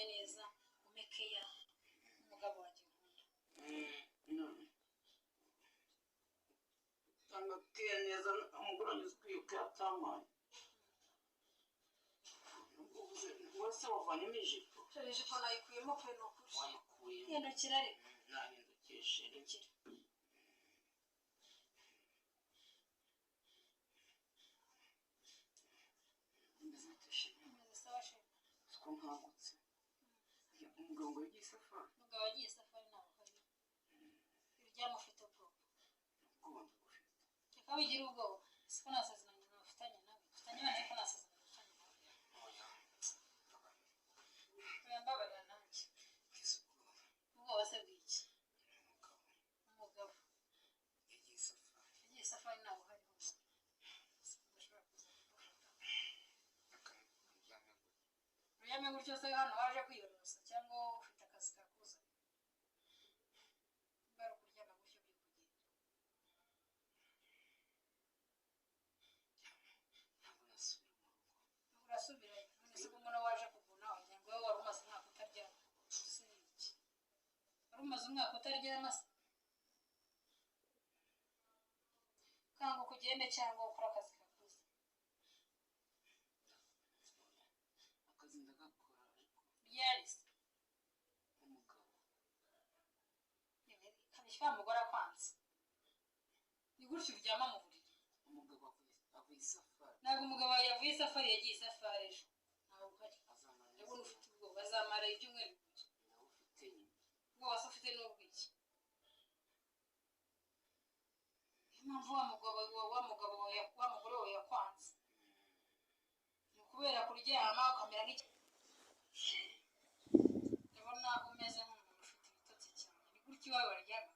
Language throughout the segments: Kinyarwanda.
uryame neza umekeya umugabo wanjye nkunda none tangakiye neza umugore wanjye atamaye wese wavanyemo ijipo ijipo nayikuyemo pe ni ukuri wayikuyemo hindukira ariko nahindukishe hindukira ko nkangutse umugabo ngo yagiye isafari umugabo yagiye isafari ntabwo hari iryamufite ubwoba ubwoba ndagufite reka wigira ubwoba siko nasezeranye mufitanye nawe mufitanye abana ariko nasezeranye mufitanye nawe oya mbabarira nanjye ubwoba se bw'iki umugabo yagiye isafari ntabwo hari hose uryame gutyo se hano waje kwiyorosa cyangwa ufite akazi kakuzanye niba ari ukuryama gutyo byo kugenda ntabwo nasubira mu rugo urasubirayo none se umuntu waje kuvuna wagira ngo wowe wari umaze umwaka utaryama si iki wari umaze umwaka utaryama se kanguka ugende cyangwa ukore akazi kakuze akazi ndagakora ariko ryari se umugabo kabishywa mugore akwanze ni gutyo uryama mu buriri umugabo avuye isafari ntabwo umugabo yavuye isafari yagiye isafari ejo ntawe uhari ndabona ufite ubwoba azamara ibyumweru bibiri nawe ufite nyine ubwoba se ufite n'ubwiki niyo mpamvu wa mugore wawe yakwanze ni ukubera kuryama ukamera nk'iki ndabona umeze nk'umuntu ufite ibitotsi cyane ni gutyo iwawe waryama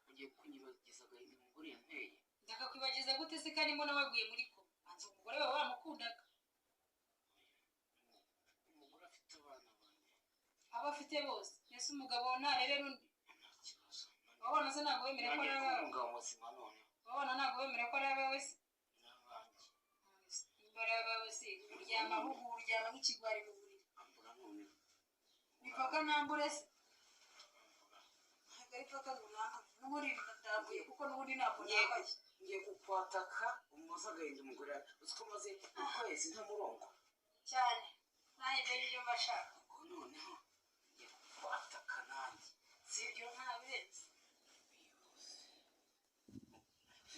ugiye kunyibagiza agahinda umugore yanteye ndakakwibagiza gute se kandi mbona waguye muri ko banza umugore wawe wamukundaga umugore afite abana banjye abo afite bose ese umugabo ntarebera undi nta kibazo wabona se ntabwo wemera ko ari abawe umugabo muzima none wabona ntabwo wemera ko ari abawe se n'abanjye imbere y'abawe se uryama ahubwo uryama nk'ikigwari mu buriri ambura none bipaka ntambure se ntabwo ari paka runaka n'ubundi ndambuye kuko n'ubundi ntabwo nambaye ngiye kukwataka umuze agahinda umugore uzi ko maze ukwezi nta murongo cyane nanjye ibyo mba nshaka ubwo noneho ngiye kukwataka nanjye si ibyo ntabirenze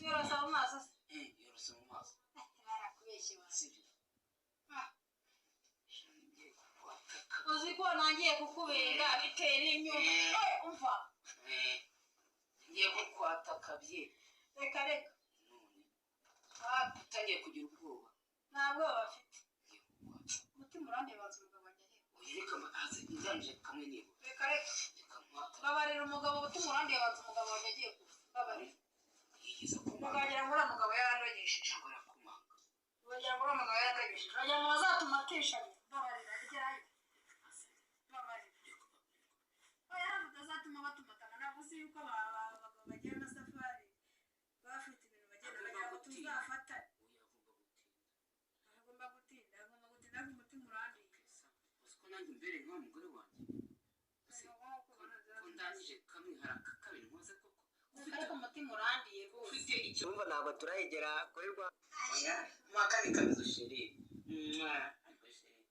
yorosa mu maso se yorose mu maso barakubeshye wawe sibyo ngiye kukwataka uzi ko nangiye kukubera bitewe n'imyumva umva ngiye kukwataka bye reka reka none utangiye kugira ubwoba nta bwoba bafite ngiye kukwataka umutima urandebaza umugabo wanjye oya reka mbaze nzanije kamwe niba reka reka reka mwataka babarira umugabo umutima urandebaza umugabo wanjye agiye kuva babarira yigeze kumanga mukagira ngo uriya mugabo yarandogesheje ntabwo arakumanga bagira ngo uriya mugabo yarandogesheje bagira ngo bazatuma atishanya babarira igerayo babarira oya ntabwo utazatuma batumatana ntabwo uzi yuko abagabo bagira na safari bafite ibintu bagenda bagira ngo tuzafatane agomba gutinda ariko umutima urandiye uzi ko nanjye mbere nk'uwo mugore wanjye ko ndangije kamwe hari kabiri nkoze koko ariko umutima urandiye ufite icyumba ntabwo turayegera kuri rwa oya mwaka ni kabizo sheri ariko sheri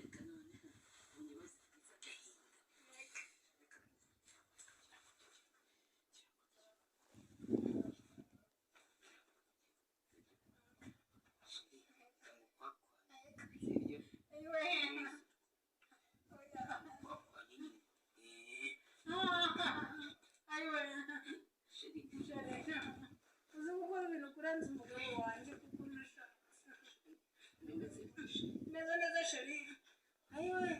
reka noneho unyibaze uzi gukora ibintu kurenza umugabo wanjye kuko unashaka meze neza sheri ayiwe